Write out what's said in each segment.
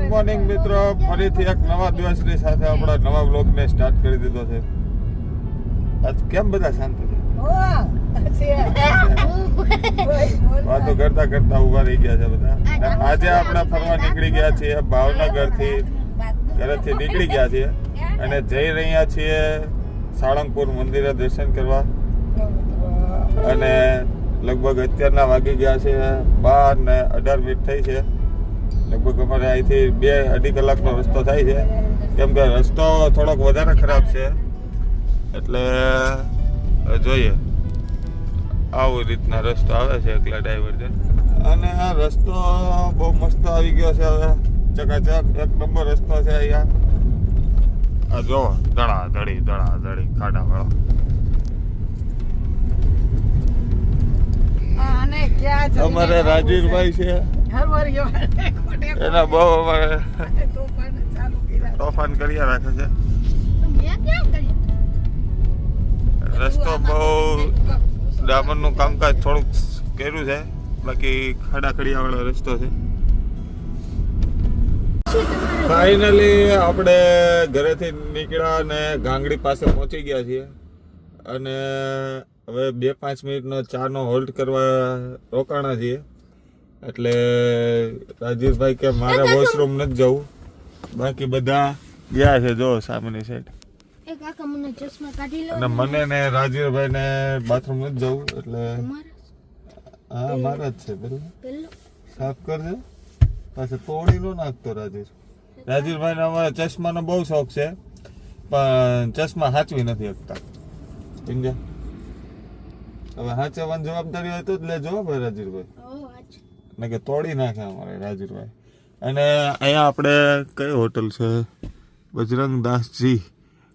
Morning મિત્રો, ફરીથી એક નવા દિવસની સાથે આપણા નવા બ્લોગને સ્ટાર્ટ કરી દીધો છે. આજ કેમ બધા શાંત છે? વાતો કરતા કરતા ઉભા રહી ગયા છે બધા. આજે આપણે ફરવા નીકળી ગયા છીએ ભાવનગરથી, ઘરેથી નીકળી ગયા છીએ અને જઈ રહ્યા છીએ સાળંગપુર મંદિરે દર્શન કરવા. અને લગભગ અત્યારના વાગી ગયા છે 12:18 થઈ છે. લગભગ અમારે અહીંથી 2-2.5 કલાકનો રસ્તો થાય છે, કેમ કે રસ્તો થોડોક વધારે ખરાબ છે. એટલે જોઈએ આવું રીતના રસ્તો આવે છે, એકલા ડ્રાઈવર છે. અને આ રસ્તો બહુ મસ્ત આવી ગયો છે હવે, ચકાચક એક નંબર રસ્તો છે અહીંયા. આ જો ધડાધડી ખાડા વાળો. અમારે રાજવીરભાઈ છે, એના બહુ અમારે તોફાન કર્યા રાખે છે. રસ્તો બહુ ડામરનું કામકાજ થોડુંક કર્યું છે, બાકી ખાડા ખડિયા વાળો રસ્તો છે. ફાઇનલી આપણે ઘરેથી નીકળ્યા અને ગાંગડી પાસે પહોંચી ગયા છીએ. અને હવે 2-5 મિનિટનો ચાનો હોલ્ટ કરવા રોકાણા છીએ. એટલે રાજેશભાઈ કે મારે વોશરૂમ નથી જવું, બાકી બધા ગયા છે જો સામેની સાઈડ. અને મને ને રાજવીરભાઈ ને બાથરૂમ નથી જવું, એટલે હા મારા જ છે. પેલું સાફ કરજે, પાછળ તોડી નો નાખતો. રાજવીરભાઈ ને અમારે ચશ્માનો બહુ શોખ છે, પણ ચશ્મા સાચવી નથી શકતા. સમજ્યા? હવે સાચવવાની જવાબદારી હોય તો જ લેજો ભાઈ રાજવીરભાઈ, ને કે તોડી નાખે અમારે રાજવીરભાઈ. અને અહીંયા આપણે કઈ હોટલ છે, બજરંગદાસજી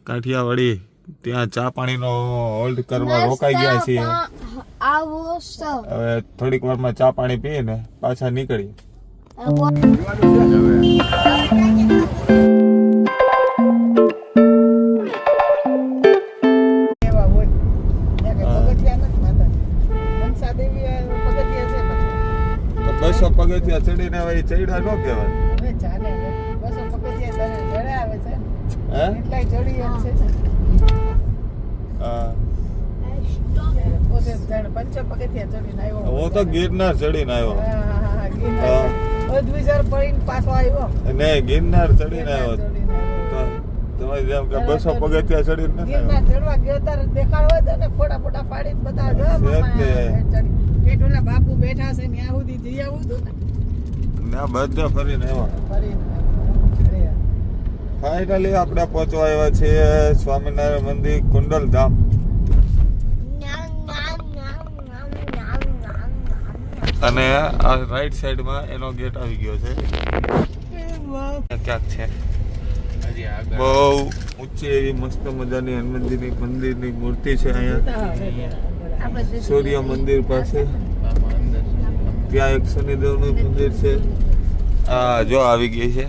કાઠિયાવાડી, ત્યાં ચા પાણીનો હોલ્ડ કરવા રોકાઈ ગયા છીએ. હવે થોડીક વારમાં ચા પાણી પીને પાછા નીકળીએ. બસો પગથિયા ચડીને હવે ચડ્યા ન કહેવાય. હું તો ગિરનાર ચડીને આવ્યો. નહીં, ગિરનાર ચડીને આવ્યો. તમે જેમ કે 200 પગથિયા ચડીને બાપુ બેઠા છે ત્યાં સુધી જઈ આવું હતું ને બધા ફરીને આવ્યા. ફાઇનલી આપણે પહોંચવા આવ્યા છીએ સ્વામિનારાયણ મંદિર કુંડલધામ. અને આ રાઈટ સાઈડમાં એનો ગેટ આવી ગયો છે. ક્યાંક છે બહુ ઊંચી એવી મસ્ત મજાની હનુમાનજીની મંદિરની મૂર્તિ છે અહીંયા સૂર્ય મંદિર પાસે. ત્યાં એક શનિદેવનું મંદિર છે. હા જો આવી ગઈ છે,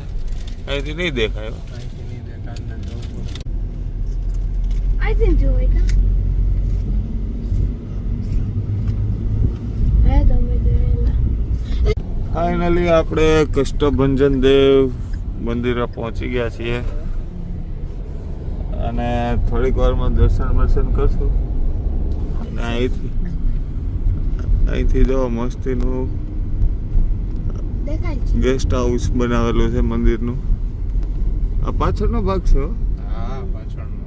અહીંથી નહીં દેખાય. ફાઇનલી આપણે કષ્ટભંજન દેવ મંદિરે પહોંચી ગયા છીએ અને થોડીક વારમાં દર્શન કરશું. અને અહીંથી જો મસ્તીનું ગેસ્ટ હાઉસ બનાવેલું છે મંદિરનું. આ પાછળનો ભાગ છે. હા પાછળનો.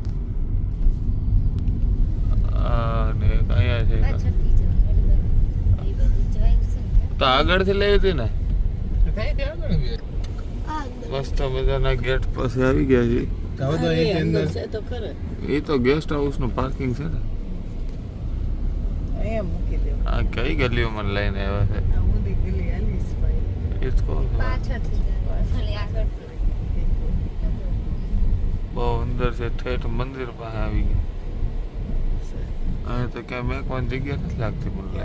અને અહીંયા છે તો આગળથી લઈ હતી ને. મસ્ત મજાના ગેટ પાસે આવી ગયા છે. એ તો ગેસ્ટ હાઉસ નું પાર્કિંગ છે ને. આ કઈ ગલીઓ મને લઈને આવ્યા છે? બહુ અંદર છે, ઠેઠ મંદિર પાસે આવી ગયા. અહીં તો ક્યાં મેકવાની જગ્યા નથી લાગતી મને.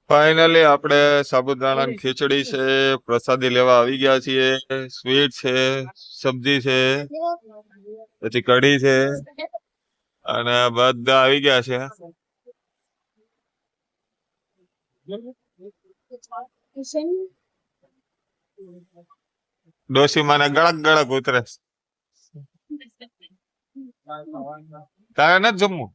ફાઇનલી આપણે સાબુદાણાની ખીચડી છે, પ્રસાદી લેવા આવી ગયા છીએ. સ્વીટ છે, સબ્જી છે, પછી કઢી છે અને બધા આવી ગયા છે. ડોશીમાને ગળક ગળક ઉતરે છે. તારે નથી જમવું?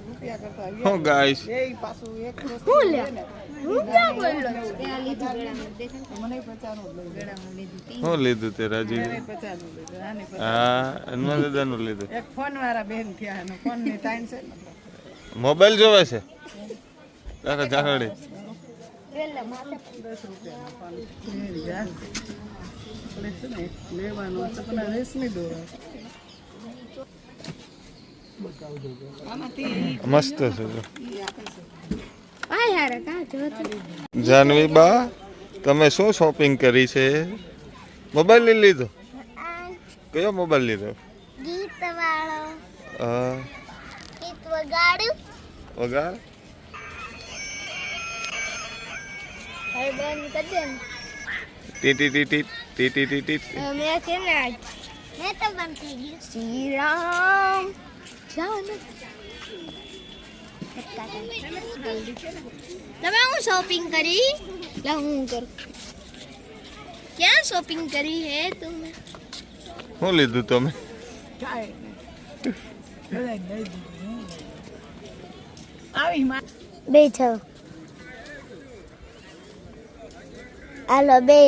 રૂપિયા કરતા હું ગાઈસ એ પાછું એક મને 50 નું લઈ હું લીધું તે રાજી? 50 નું લીધું આને 50. હા હનુમાન દાદાનું લીધું. એક ફોન વાળા બેન થયા એનો ફોન ની ટાઈમ છે ને મોબાઈલ જોવે છે તારે જાનડી? 10 રૂપિયાનો ફોન લઈ જા એટલે છે ને લેવાનો છે પણ રેશમી દોરો આમાંથી મસ્ત છે જો. ઈ આપે છે જાનવી બા તમે શું શોપિંગ કરી છે? મોબાઈલ લઈ લીધો? કયો મોબાઈલ લીધો? ગીત વાળો હા ગીત વગાડ્યું વગાડ. હવે બંધ કરી દે ને. TT TT TT TT. મેં છે ને મેં તો બંધ થઈ ગયું શ્રી રામ જાન તમે હું શોપિંગ કરી લા હું કરું ક્યાં શોપિંગ કરી હે તુમે શું લીધું તમે? કાંઈ નહીં. બધાય દઈ દીધું. આવી માં બે છો હાલો બે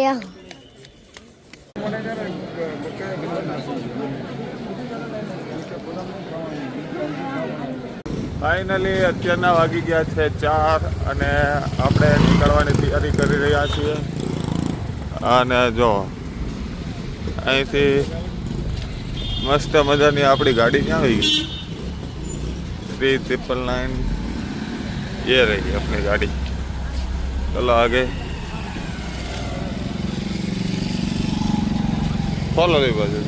ફાઇનલી અત્યારના વાગી ગયા છે 4 અને આપણે નીકળવાની તૈયારી કરી રહ્યા છીએ. અને જો અહીંથી મસ્ત મજાની આપણી ગાડી ક્યાં આવી ગઈ? 3999 ये रही अपनी गाड़ी. चलो आगे फॉलो नहीं बाजू